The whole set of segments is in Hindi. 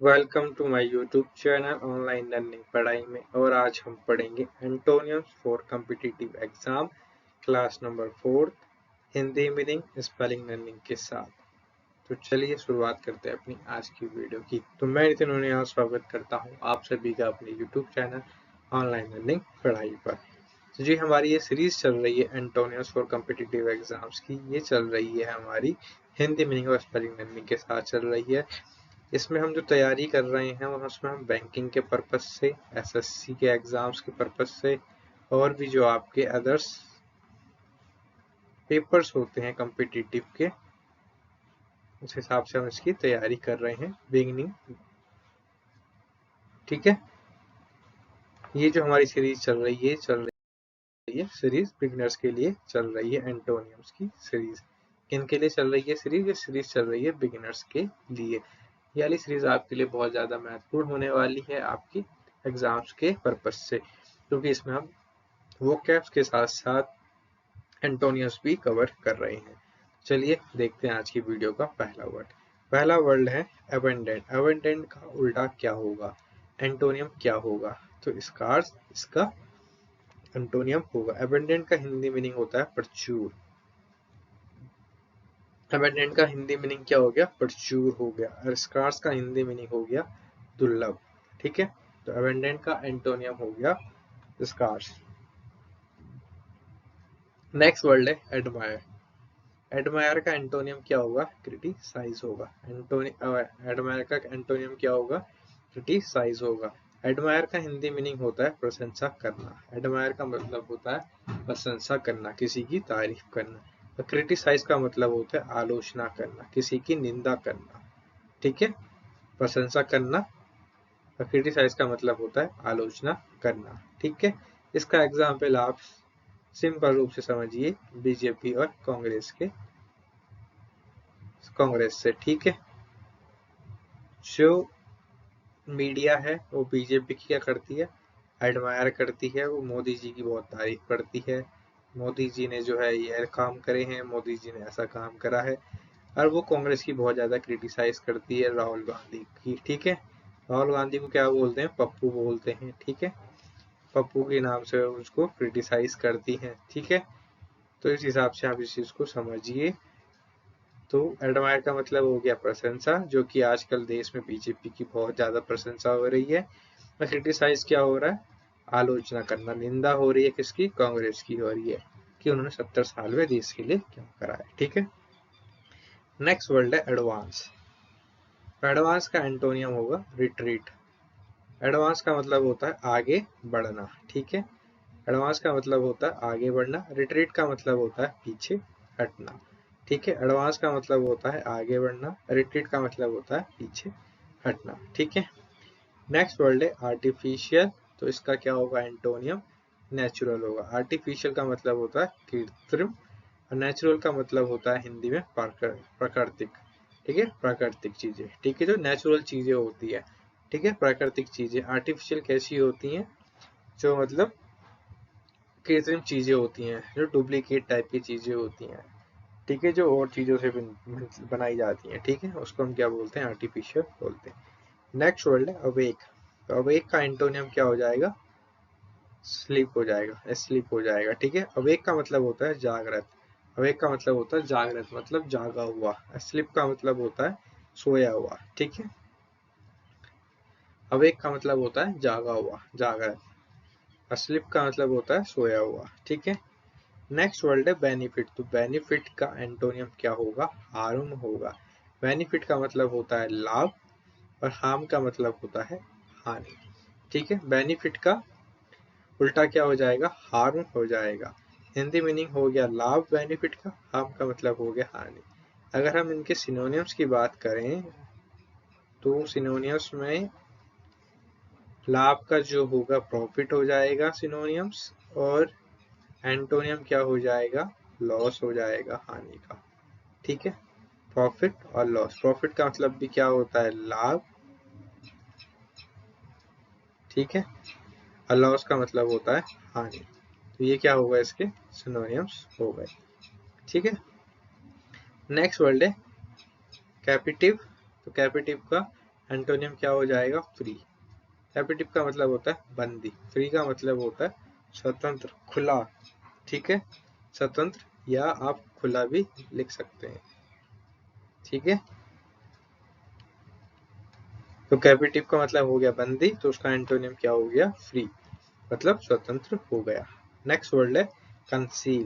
Welcome to my YouTube channel online learning पढ़ाई में। और आज हम पढ़ेंगे antonyms for competitive exam class number 4 Hindi meaning spelling learning के साथ। तो चलिए शुरुआत करते हैं अपनी आज की वीडियो की। तो मैं नितिन उनियाल स्वागत करता हूं आप सभी का अपने यूट्यूब चैनल ऑनलाइन लर्निंग पढ़ाई पर। तो जी हमारी ये सीरीज चल रही है एंटोनियम्स फॉर कॉम्पिटिटिव एग्जाम्स की। ये चल रही है हमारी हिंदी मीनिंग और स्पेलिंग लर्निंग के साथ चल रही है। इसमें हम जो तैयारी कर रहे हैं उसमें हम बैंकिंग के पर्पस से, एसएससी के एग्जाम्स के पर्पस से और भी जो आपके अदर्स पेपर्स होते हैं कॉम्पिटिटिव के, उस हिसाब से हम इसकी तैयारी कर रहे हैं बिगिनिंग। ठीक है, ये जो हमारी सीरीज चल रही है सीरीज बिगिनर्स के लिए चल रही है। एंटोनियम्स की सीरीज किन के लिए चल रही है? ये सीरीज चल रही है बिगिनर्स के लिए। ये वाली सीरीज आपके लिए बहुत ज्यादा महत्वपूर्ण होने वाली है आपकी एग्जाम्स के पर्पस से, क्योंकि इसमें हम वोकैब्स के साथ साथ एंटोनियम्स भी कवर कर रहे हैं। चलिए देखते हैं आज की वीडियो का पहला वर्ड। पहला वर्ड है अबंडेंट। अबंडेंट का उल्टा क्या होगा, एंटोनियम क्या होगा? तो इसका एंटोनियम होगा। अबंडेंट का हिंदी मीनिंग होता है प्रचुर। अबंडेंट का हिंदी मीनिंग क्या हो गया? प्रचुर हो गया। और स्कार्स का हिंदी मीनिंग हो गया दुर्लभ। ठीक है, तो अबंडेंट का एंटोनियम हो गया स्कार्स। नेक्स्ट वर्ड है एडमायर। एडमायर का एंटोनियम क्या होगा? क्रिटिसाइज होगा। एडमायर का एंटोनियम क्या होगा? क्रिटिसाइज होगा। एडमायर का हिंदी मीनिंग होता है प्रशंसा करना। एडमायर का मतलब होता है प्रशंसा करना, किसी की तारीफ करना। क्रिटिसाइज का मतलब होता है आलोचना करना, किसी की निंदा करना। ठीक है, प्रशंसा करना और क्रिटिसाइज का मतलब होता है आलोचना करना। ठीक है, इसका एग्जाम्पल आप सिंपल रूप से समझिए बीजेपी और कांग्रेस से। ठीक है, जो मीडिया है वो बीजेपी की क्या करती है? एडमायर करती है। वो मोदी जी की बहुत तारीफ करती है, मोदी जी ने जो है ये काम करे हैं, मोदी जी ने ऐसा काम करा है। और वो कांग्रेस की बहुत ज्यादा क्रिटिसाइज करती है, राहुल गांधी की। ठीक है, राहुल गांधी को क्या बोलते हैं? पप्पू बोलते हैं। ठीक है, पप्पू के नाम से उसको क्रिटिसाइज करती हैं। ठीक है, तो इस हिसाब से आप इस चीज को समझिए। तो एडमायर का मतलब हो गया प्रशंसा, जो कि आजकल देश में बीजेपी की बहुत ज्यादा प्रशंसा हो रही है। और क्रिटिसाइज क्या हो रहा है? आलोचना करना, निंदा हो रही है किसकी? कांग्रेस की हो रही है कि उन्होंने 70 साल में देश के लिए क्या करा है। ठीक है, नेक्स्ट वर्ड है एडवांस। एडवांस का एंटोनियम होगा रिट्रीट। एडवांस का मतलब होता है आगे बढ़ना। ठीक है, एडवांस का मतलब होता है आगे बढ़ना। रिट्रीट का मतलब होता है पीछे हटना। ठीक है, एडवांस का मतलब होता है आगे बढ़ना, रिट्रीट का मतलब होता है पीछे हटना। ठीक है, नेक्स्ट वर्ड है आर्टिफिशियल। तो इसका क्या होगा एंटोनियम? नेचुरल होगा। आर्टिफिशियल का मतलब होता है कृत्रिम और नेचुरल का मतलब होता है हिंदी में प्राकृतिक। ठीक है, प्राकृतिक चीजें। ठीक है, जो नेचुरल चीजें होती है। ठीक है, प्राकृतिक चीजें। आर्टिफिशियल कैसी होती हैं? जो मतलब कृत्रिम चीजें होती हैं, जो डुप्लीकेट टाइप की चीजें होती हैं। ठीक है, जो और चीजों से बनाई जाती हैं। ठीक है, उसको हम क्या बोलते हैं? आर्टिफिशियल बोलते हैं। नेक्स्ट वर्ड है अवेक। तो अवेक का एंटोनियम क्या हो जाएगा? स्लीप हो जाएगा, स्लीप हो जाएगा। ठीक है, अवेक का मतलब होता है जागृत। अवेक का मतलब होता है जागृत, मतलब जागा हुआ। स्लीप का मतलब होता है सोया हुआ। ठीक है, अवेक का मतलब होता है जागा हुआ, जागृत। स्लीप का मतलब होता है सोया हुआ। ठीक है, नेक्स्ट वर्ड है बेनिफिट। तो बेनिफिट का एंटोनियम क्या होगा? हार्म होगा। बेनिफिट का मतलब होता है लाभ और हार्म का मतलब होता है हानि। ठीक है, बेनिफिट का उल्टा क्या हो जाएगा? हार्म हो जाएगा। हिंदी मीनिंग हो गया लाभ बेनिफिट का, हार्म का मतलब हो गया हानि। अगर हम इनके सिनोनियम्स की बात करें तो सिनोनियम्स में लाभ का जो होगा प्रॉफिट हो जाएगा सिनोनियम्स, और एंटोनियम क्या हो जाएगा? लॉस हो जाएगा, हानि का। ठीक है, प्रॉफिट और लॉस। प्रॉफिट का मतलब भी क्या होता है? लाभ। ठीक है, और लॉस का मतलब होता है हानि। तो ये क्या होगा? इसके सिनोनियम्स हो गए। ठीक है, नेक्स्ट वर्ड है कैपिटिव। तो कैपिटिव का एंटोनियम क्या हो जाएगा? फ्री। कैपेटिव का मतलब होता है बंदी, फ्री का मतलब होता है स्वतंत्र, खुला। ठीक है, स्वतंत्र या आप खुला भी लिख सकते हैं। ठीक है, तो कैपेटिव का मतलब हो गया बंदी, तो उसका एंटोनियम क्या हो गया? फ्री, मतलब स्वतंत्र हो गया। नेक्स्ट वर्ड है कंसील।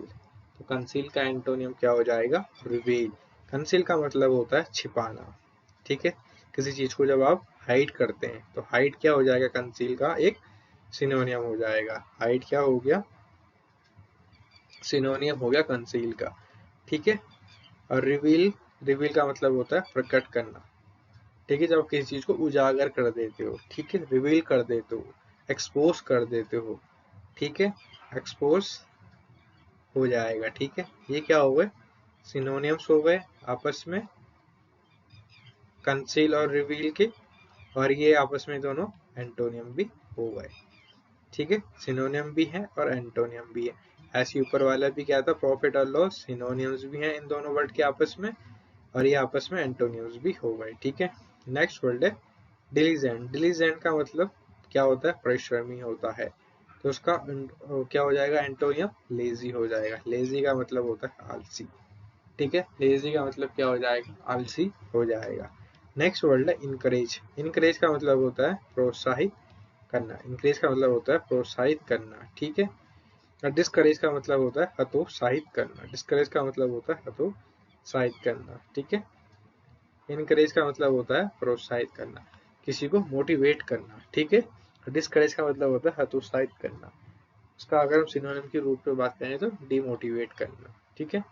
तो कंसील का एंटोनियम क्या हो जाएगा? रिवील। कंसील का मतलब होता है छिपाना। ठीक है, किसी चीज को जब आप हाइड करते हैं तो हाइड क्या हो जाएगा? कंसील का एक सिनोनियम हो जाएगा। हाइड क्या हो गया? सिनोनियम हो गया कंसील का। ठीक है, और रिवील, रिवील का मतलब होता है प्रकट करना। ठीक है, जब आप किसी चीज को उजागर कर देते हो, ठीक है, रिवील कर देते हो, एक्सपोज कर देते हो। ठीक है, एक्सपोज हो जाएगा। ठीक है, ये क्या हो गए? सिनोनियम्स हो गए आपस में, कंसील और रिवील के, और ये आपस में दोनों एंटोनियम भी हो गए। ठीक है, सिनोनियम भी है और एंटोनियम भी है। ऐसे ऊपर वाला भी क्या था? प्रॉफिट और लॉस, सिनोनियम्स भी हैं इन दोनों वर्ड के आपस में, और ये आपस में एंटोनियम्स भी हो गए। ठीक है, नेक्स्ट वर्ड है डिलीजेंट। डिलीजेंट का मतलब क्या होता है? परिश्रमी होता है। तो उसका क्या हो जाएगा? एंटोनियम लेजी हो जाएगा। लेजी का मतलब होता है आलसी। ठीक है, लेजी का मतलब क्या हो जाएगा? आलसी हो जाएगा। नेक्स्ट वर्ड है इनकरेज। इनकरेज का मतलब होता है प्रोत्साहित करना। इनकरेज का मतलब होता है प्रोत्साहित करना। ठीक है, और डिस्करेज का मतलब होता है हतोत्साहित करना। डिस्करेज का मतलब होता है हतोत्साहित करना। ठीक है, इनकरेज का मतलब होता है प्रोत्साहित करना, किसी को मोटिवेट करना। ठीक है, डिस्करेज का मतलब होता है हतोत्साहित करना। उसका अगर हम सिनोनिम के रूप में बात करें तो डिमोटिवेट करना। ठीक है,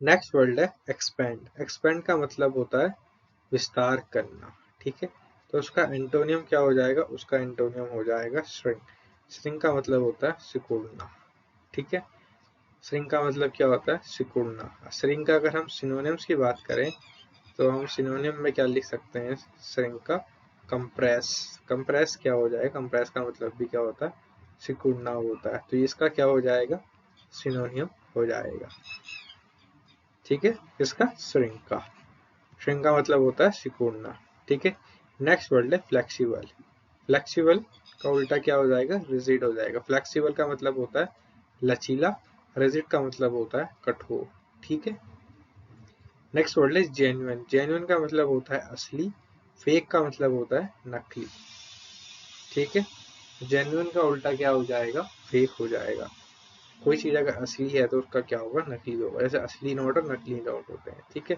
नेक्स्ट वर्ड है एक्सपेंड। एक्सपेंड का मतलब होता है विस्तार करना। ठीक है, तो उसका एंटोनियम क्या हो जाएगा? उसका एंटोनियम हो जाएगा श्रिंक। श्रिंक का मतलब होता है सिकुड़ना। ठीक है, श्रिंक का मतलब क्या होता है? सिकुड़ना। श्रिंक का अगर हम सिनोनिम्स की बात करें तो हम सिनोनिम में क्या लिख सकते हैं? श्रिंक का कंप्रेस। कंप्रेस क्या हो जाएगा? कंप्रेस का मतलब भी क्या होता है? सिकुड़ना होता है। तो इसका क्या हो जाएगा? सिनोनियम हो जाएगा। ठीक है, इसका श्रिंक का, श्रिंक का मतलब होता है सिकुड़ना। ठीक है, नेक्स्ट वर्ड है फ्लेक्सिबल। फ्लेक्सिबल का उल्टा क्या हो जाएगा? रिजिड हो जाएगा। फ्लेक्सिबल का मतलब होता है लचीला, रिजिड का मतलब होता है कठोर। ठीक है, नेक्स्ट वर्ड है जेन्युइन। जेन्युइन का मतलब होता है असली, फेक का मतलब होता है नकली। ठीक है, जेन्युइन का उल्टा क्या हो जाएगा? फेक हो जाएगा। कोई चीज अगर असली है तो उसका क्या होगा? नकली होगा। जैसे असली नोट और नकली नोट होते हैं। ठीक है,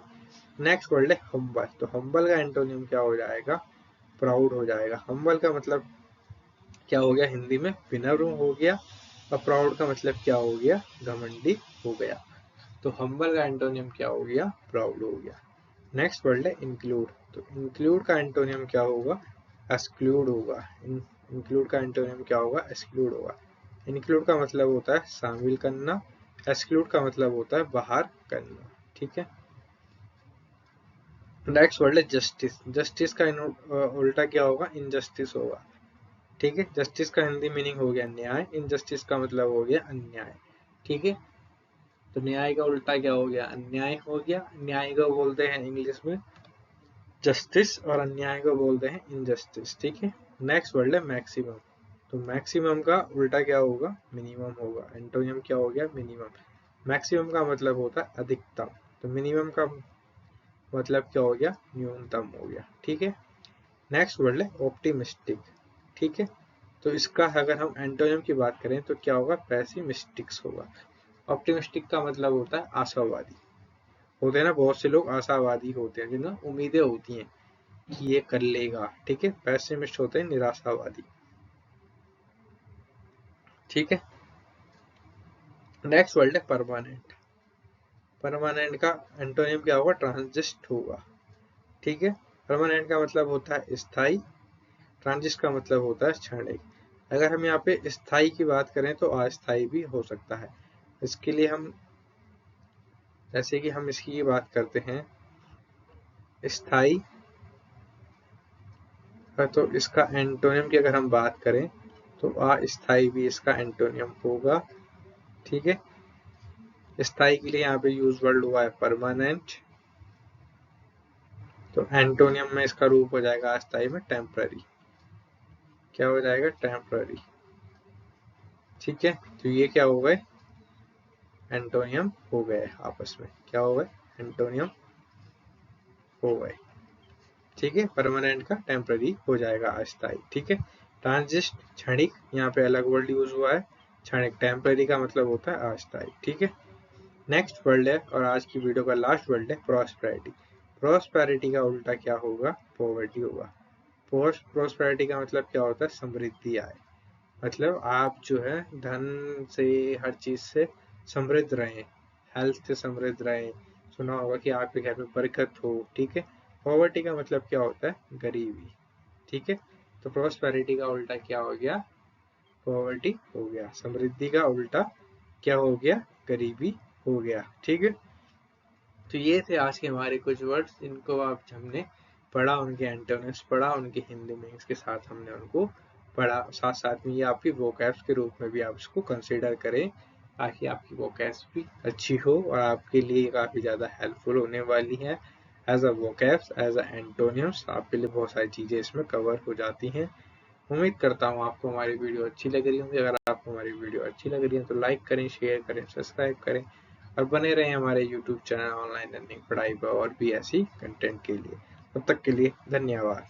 नेक्स्ट वर्ड है हम्बल। तो हम्बल का एंटोनियम क्या हो जाएगा? प्राउड हो जाएगा। हम्बल का मतलब क्या हो गया? हिंदी में विनम्र हो गया, और प्राउड का मतलब क्या हो गया? घमंडी हो गया। तो हम्बल का एंटोनियम क्या हो गया? प्राउड हो गया। नेक्स्ट वर्ड है इंक्लूड। तो इंक्लूड का एंटोनियम क्या होगा? एक्सक्लूड होगा। इंक्लूड का एंटोनियम क्या होगा? एक्सक्लूड होगा। इंक्लूड का मतलब होता है शामिल करना, एक्सक्लूड का मतलब होता है बाहर करना। ठीक है, नेक्स्ट वर्ड है जस्टिस। जस्टिस का उल्टा क्या होगा? इनजस्टिस होगा। ठीक है, जस्टिस का हिंदी मीनिंग हो गया न्याय, इनजस्टिस का मतलब हो गया अन्याय। ठीक है, तो न्याय का उल्टा क्या हो गया? अन्याय हो गया। न्याय को बोलते हैं इंग्लिश में जस्टिस, और अन्याय को बोलते हैं इनजस्टिस। ठीक है, नेक्स्ट वर्ड है मैक्सिमम। तो मैक्सिमम का उल्टा क्या होगा? मिनिमम होगा। एंटोनियम क्या हो गया? मिनिमम। मैक्सिमम का मतलब होता है अधिकतम, तो मिनिमम का मतलब क्या हो गया? न्यूनतम हो गया। ठीक है, नेक्स्ट वर्ड है ऑप्टिमिस्टिक। ठीक है, तो इसका अगर हम एंटोनियम की बात करें तो क्या होगा? पेसिमिस्टिक्स होगा। ऑप्टिमिस्टिक का मतलब होता है आशावादी। होते हैं ना बहुत से लोग आशावादी होते हैं, जिन्हें उम्मीदें होती हैं कि ये कर लेगा। ठीक है, पेसिमिस्ट होते हैं निराशावादी। ठीक है, नेक्स्ट वर्ड है परमानेंट। परमानेंट का एंटोनियम क्या होगा? ट्रांजिस्ट होगा। ठीक है, परमानेंट का मतलब होता है स्थायी, ट्रांजिस्ट का मतलब होता है क्षणिक। अगर हम यहाँ पे स्थायी की बात करें तो अस्थायी भी हो सकता है। इसके लिए हम, जैसे कि हम इसकी बात करते हैं स्थायी, तो इसका एंटोनियम की अगर हम बात करें तो अस्थायी भी इसका एंटोनियम होगा। ठीक है, स्थायी के लिए यहाँ पे यूज वर्ड हुआ है परमानेंट, तो एंटोनियम में इसका रूप हो जाएगा अस्थाई में टेम्पररी। क्या हो जाएगा? टेम्पररी। ठीक है, तो ये क्या हो गए? एंटोनियम हो गए आपस में। क्या हो गए? एंटोनियम हो गए। ठीक है, परमानेंट का टेम्पररी हो जाएगा अस्थाई। ठीक है, ट्रांजिस्ट क्षणिक, यहाँ पे अलग वर्ड यूज हुआ है। क्षणिक टेम्पररी का मतलब होता है अस्थाई। ठीक है, नेक्स्ट वर्ड है और आज की वीडियो का लास्ट वर्ड है प्रॉस्पेरिटी। प्रॉस्पेरिटी का उल्टा क्या होगा? पॉवर्टी होगा। प्रॉस्पेरिटी का मतलब क्या होता है? समृद्धि आए। मतलब आप जो है धन से, हर चीज से समृद्ध रहें, हेल्थ से समृद्ध रहें। सुना होगा कि आपके घर में बरकत हो। ठीक है, पॉवर्टी का मतलब क्या होता है? गरीबी। ठीक है, तो प्रॉस्पेरिटी का उल्टा क्या हो गया? पॉवर्टी हो गया। समृद्धि का उल्टा क्या हो गया? गरीबी हो गया। ठीक है, तो ये थे आज के हमारे कुछ वर्ड्स, इनको आप हमने पढ़ा, उनके एंटोनिम्स पढ़ा, उनके हिंदी मीनिंग्स के साथ हमने उनको पढ़ा। साथ साथ में ये आपकी वोकैब्स के रूप में भी आप इसको कंसिडर करें, ताकि आपकी वोकैब्स भी अच्छी हो और आपके लिए काफ़ी ज़्यादा हेल्पफुल होने वाली है। As a vocabs, as a antonyms आपके लिए बहुत सारी चीज़ें इसमें कवर हो जाती हैं। उम्मीद करता हूँ आपको हमारी वीडियो अच्छी लग रही होंगी। अगर आपको हमारी वीडियो अच्छी लग रही है तो लाइक करें, शेयर करें, सब्सक्राइब करें और बने रहें हमारे यूट्यूब चैनल ऑनलाइन लर्निंग पढ़ाई पर और भी ऐसी कंटेंट के लिए। तब तक के लिए धन्यवाद।